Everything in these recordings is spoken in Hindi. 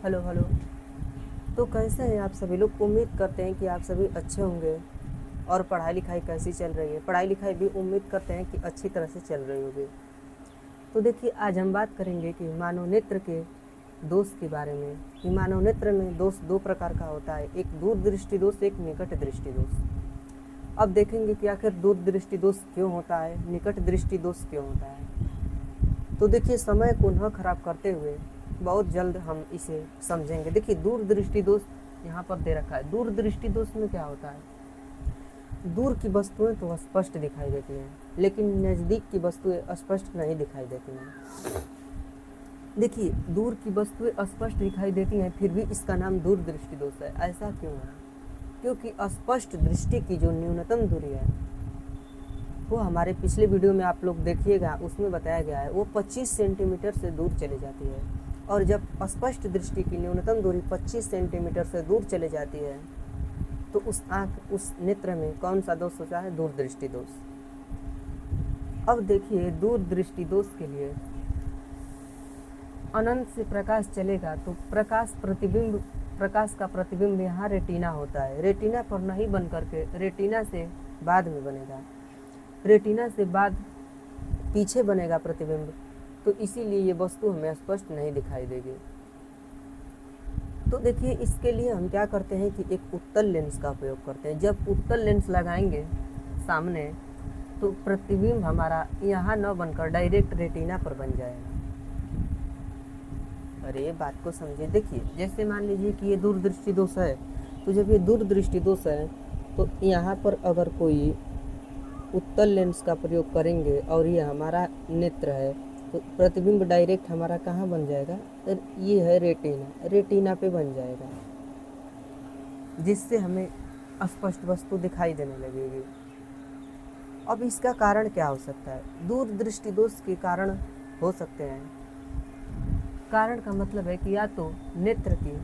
Hello hello. तो कैसे हैं आप सभी लोग? उम्मीद करते हैं कि आप सभी अच्छे होंगे। और पढ़ाई लिखाई कैसी चल रही है? पढ़ाई लिखाई भी उम्मीद करते हैं कि अच्छी तरह से चल रही होगी। तो देखिए, आज हम बात करेंगे कि मानव नेत्र के दोष के बारे में। कि मानव नेत्र में दोष दो प्रकार का होता है, एक दूर दृष्टि दोष, एक निकट दृष्टि दोष। अब देखेंगे कि आखिर दूर दृष्टि दोष क्यों होता है, निकट दृष्टि दोष क्यों होता है। तो देखिए, समय को न खराब करते हुए बहुत जल्द हम इसे समझेंगे। देखिए, दूर दृष्टि दोष यहाँ पर दे रखा है। दूर दृष्टि दोष में क्या होता है? दूर की वस्तुएं तो स्पष्ट दिखाई देती हैं, लेकिन नज़दीक की वस्तुएं स्पष्ट नहीं दिखाई देती हैं। देखिए, दूर की वस्तुएं स्पष्ट दिखाई देती हैं, फिर भी इसका नाम दूर दृष्टि दोष है। ऐसा क्यों है? क्योंकि स्पष्ट दृष्टि की जो न्यूनतम दूरी है वो हमारे पिछले वीडियो में आप लोग देखिएगा, उसमें बताया गया है वो 25 सेंटीमीटर से दूर चली जाती है। और जब स्पष्ट दृष्टि की न्यूनतम दूरी 25 सेंटीमीटर से दूर चली जाती है तो उस आँख, उस नेत्र में कौन सा दोष होता है? दूर दृष्टि दोष। अब देखिए, दूर दृष्टि दोष के लिए अनंत से प्रकाश चलेगा तो प्रकाश का प्रतिबिंब यहाँ रेटिना होता है। रेटिना पर नहीं बन करके रेटिना से बाद में बनेगा, रेटिना से बाद पीछे बनेगा प्रतिबिंब। तो इसीलिए ये वस्तु हमें स्पष्ट नहीं दिखाई देगी। तो देखिए, इसके लिए हम क्या करते हैं कि एक उत्तल लेंस का उपयोग करते हैं। जब उत्तल लेंस लगाएंगे सामने तो प्रतिबिंब हमारा यहाँ न बनकर डायरेक्ट रेटिना पर बन जाएगा। अरे, बात को समझिए। देखिए, जैसे मान लीजिए कि ये दूरदृष्टि दोष है, तो जब ये दूरदृष्टि दोष है तो यहाँ पर अगर कोई उत्तल लेंस का प्रयोग करेंगे और ये हमारा नेत्र है तो प्रतिबिंब डायरेक्ट हमारा कहाँ बन जाएगा? तो ये है रेटिना, रेटिना पे बन जाएगा, जिससे हमें स्पष्ट वस्तु दिखाई देने लगेगी। अब इसका कारण क्या हो सकता है? दूर दृष्टि दोष के कारण हो सकते हैं। कारण का मतलब है कि या तो नेत्र की,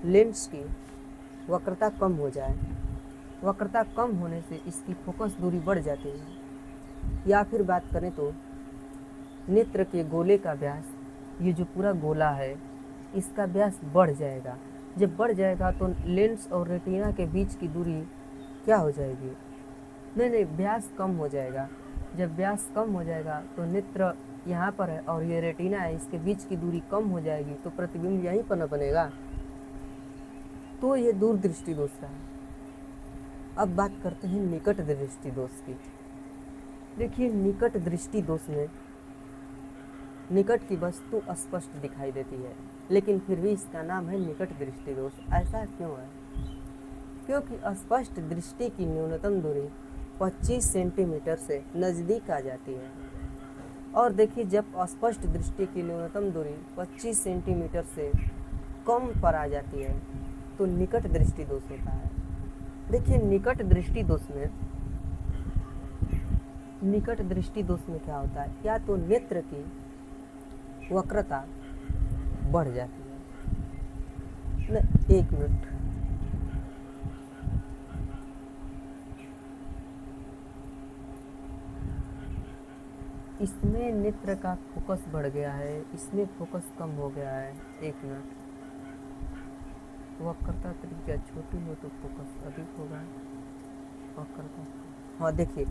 लेंस की वक्रता कम हो जाए, वक्रता कम होने से इसकी फोकस दूरी बढ़ जाती है। या फिर बात करें तो नेत्र के गोले का व्यास, ये जो पूरा गोला है इसका व्यास बढ़ जाएगा। जब बढ़ जाएगा तो लेंस और रेटिना के बीच की दूरी क्या हो जाएगी? नहीं, व्यास कम हो जाएगा। जब व्यास कम हो जाएगा तो नेत्र यहाँ पर है और ये रेटिना है, इसके बीच की दूरी कम हो जाएगी तो प्रतिबिंब यहीं पर न बनेगा। तो ये दूर दृष्टि दोष का है। अब बात करते हैं निकट दृष्टि दोष की। देखिए, निकट दृष्टि दोष में निकट की वस्तु स्पष्ट दिखाई देती है, लेकिन फिर भी इसका नाम है निकट दृष्टि दोष। ऐसा क्यों है? क्योंकि स्पष्ट दृष्टि की न्यूनतम दूरी 25 सेंटीमीटर से नज़दीक आ जाती है। और देखिए, जब स्पष्ट दृष्टि की न्यूनतम दूरी 25 सेंटीमीटर से कम पर आ जाती है तो निकट दृष्टि दोष होता है। देखिए, निकट दृष्टि दोष में क्या होता है? या तो नेत्र की वक्रता बढ़ जाती है। एक मिनट, इसमें नेत्र का फोकस बढ़ गया है, इसमें फोकस कम हो गया है। एक मिनट, वक्रता त्रिज्या छोटी हो तो फोकस अधिक होगा। वक्रता, हाँ देखिए,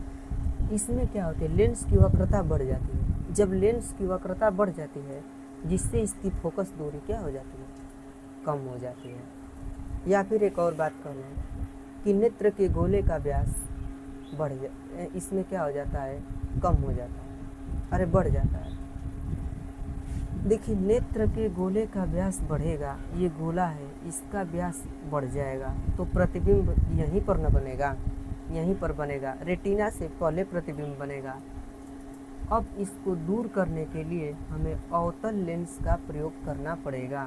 इसमें क्या होती है? लेंस की वक्रता बढ़ जाती है। जब लेंस की वक्रता बढ़ जाती है जिससे इसकी फोकस दूरी क्या हो जाती है? कम हो जाती है। या फिर एक और बात कर लें कि नेत्र के गोले का व्यास इसमें क्या हो जाता है? कम हो जाता है, अरे बढ़ जाता है। देखिए, नेत्र के गोले का व्यास बढ़ेगा, ये गोला है इसका व्यास बढ़ जाएगा तो प्रतिबिंब यहीं पर न बनेगा, यहीं पर बनेगा, रेटिना से पहले प्रतिबिंब बनेगा। अब इसको दूर करने के लिए हमें अवतल लेंस का प्रयोग करना पड़ेगा,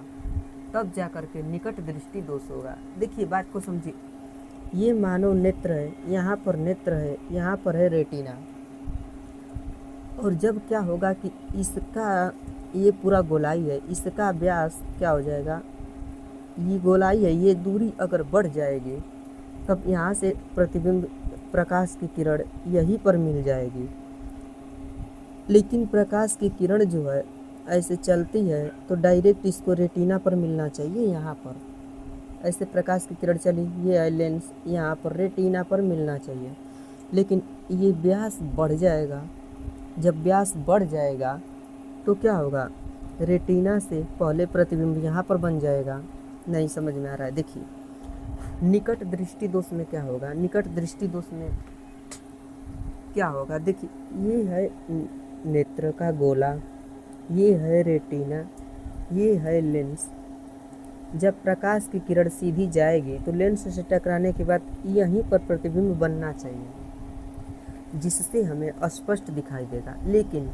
तब जा कर के निकट दृष्टि दोष होगा। देखिए, बात को समझिए। ये मानव नेत्र है, यहाँ पर नेत्र है, यहाँ पर है रेटिना। और जब क्या होगा कि इसका, ये पूरा गोलाई है, इसका व्यास क्या हो जाएगा? ये गोलाई है, ये दूरी अगर बढ़ जाएगी तब यहाँ से प्रतिबिंब, प्रकाश की किरण यहीं पर मिल जाएगी। लेकिन प्रकाश की किरण जो है ऐसे चलती है तो डायरेक्ट इसको रेटिना पर मिलना चाहिए। यहाँ पर ऐसे प्रकाश की किरण चली, ये है लेंस, यहाँ पर रेटिना पर मिलना चाहिए। लेकिन ये व्यास बढ़ जाएगा। जब व्यास बढ़ जाएगा तो क्या होगा, रेटिना से पहले प्रतिबिंब यहाँ पर बन जाएगा। नहीं समझ में आ रहा है? देखिए निकट दृष्टि दोष में क्या होगा, निकट दृष्टि दोष में क्या होगा, देखिए ये है नेत्र का गोला, ये है रेटिना, ये है लेंस। जब प्रकाश की किरण सीधी जाएगी तो लेंस से टकराने के बाद यहीं पर प्रतिबिंब बनना चाहिए, जिससे हमें स्पष्ट दिखाई देगा। लेकिन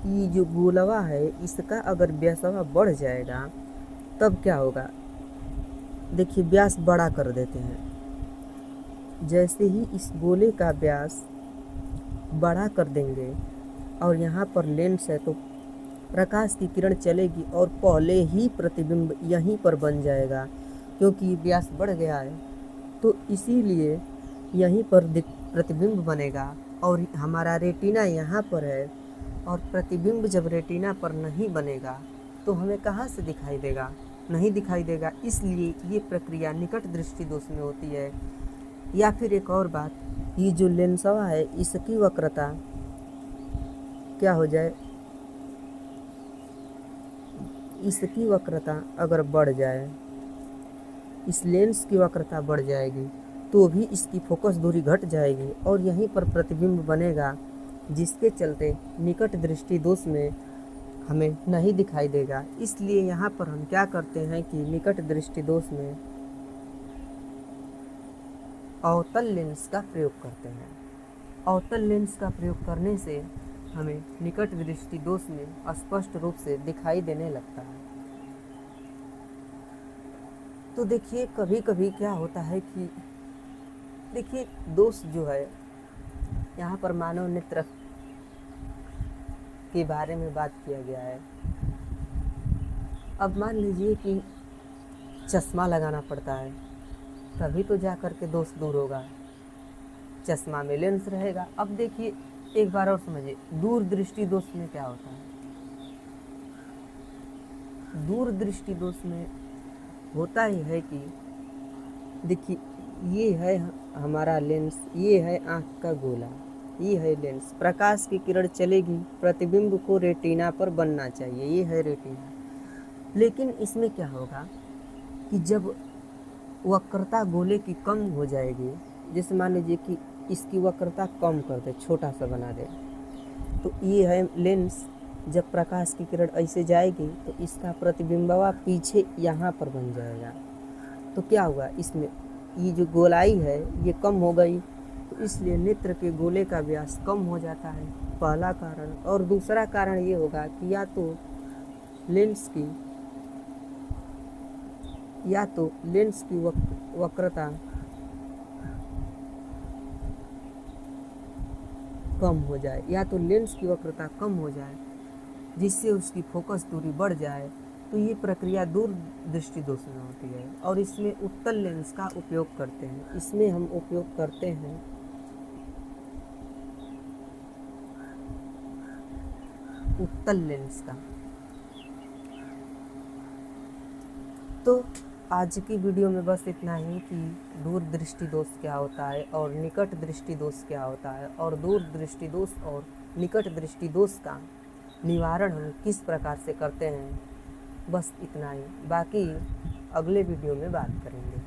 ये जो गोलवा है इसका अगर व्यासवा बढ़ जाएगा तब क्या होगा, देखिए व्यास बड़ा कर देते हैं। जैसे ही इस गोले का व्यास बड़ा कर देंगे और यहाँ पर लेंस है तो प्रकाश की किरण चलेगी और पहले ही प्रतिबिंब यहीं पर बन जाएगा, क्योंकि व्यास बढ़ गया है तो इसीलिए यहीं पर प्रतिबिंब बनेगा। और हमारा रेटिना यहाँ पर है और प्रतिबिंब जब रेटिना पर नहीं बनेगा तो हमें कहाँ से दिखाई देगा, नहीं दिखाई देगा। इसलिए ये प्रक्रिया निकट दृष्टि दोष में होती है। या फिर एक और बात, ये जो लेंसवा है इसकी वक्रता क्या हो जाए, इसकी वक्रता अगर बढ़ जाए, इस लेंस की वक्रता बढ़ जाएगी तो भी इसकी फोकस दूरी घट जाएगी और यहीं पर प्रतिबिंब बनेगा, जिसके चलते निकट दृष्टि दोष में हमें नहीं दिखाई देगा। इसलिए यहाँ पर हम क्या करते हैं कि निकट दृष्टि दोष में अवतल लेंस का प्रयोग करते हैं। अवतल लेंस का प्रयोग करने से हमें निकट दृष्टि दोष में स्पष्ट रूप से दिखाई देने लगता है। तो देखिए कभी कभी क्या होता है कि देखिए दोष जो है, यहाँ पर मानव नेत्र के बारे में बात किया गया है। अब मान लीजिए कि चश्मा लगाना पड़ता है, तभी तो जा कर के दोष दूर होगा। चश्मा में लेंस रहेगा। अब देखिए एक बार और समझिए, दूर दृष्टि दोष में क्या होता है। दूर दृष्टि दोष में होता ही है कि देखिए ये है हमारा लेंस, ये है आँख का गोला, ये है लेंस। प्रकाश की किरण चलेगी, प्रतिबिंब को रेटिना पर बनना चाहिए, ये है रेटिना। लेकिन इसमें क्या होगा कि जब वक्रता गोले की कम हो जाएगी, जैसे मान लीजिए कि इसकी वक्रता कम कर दे, छोटा सा बना दे, तो ये है लेंस। जब प्रकाश की किरण ऐसे जाएगी तो इसका प्रतिबिंबवा पीछे यहाँ पर बन जाएगा। तो क्या हुआ, इसमें ये जो गोलाई है ये कम हो गई, तो इसलिए नेत्र के गोले का व्यास कम हो जाता है, पहला कारण। और दूसरा कारण ये होगा कि या तो लेंस की वक्रता कम हो जाए, या तो लेंस की वक्रता कम हो जाए जिससे उसकी फोकस दूरी बढ़ जाए, तो ये प्रक्रिया दूर दृष्टि दोष में होती है। और इसमें उत्तल लेंस का उपयोग करते हैं। इसमें हम उपयोग करते हैं उत्तल लेंस का। तो आज की वीडियो में बस इतना ही कि दूर दृष्टि दोष क्या होता है और निकट दृष्टि दोष क्या होता है, और दूर दृष्टि दोष और निकट दृष्टि दोष का निवारण हम किस प्रकार से करते हैं, बस इतना ही। बाकी अगले वीडियो में बात करेंगे।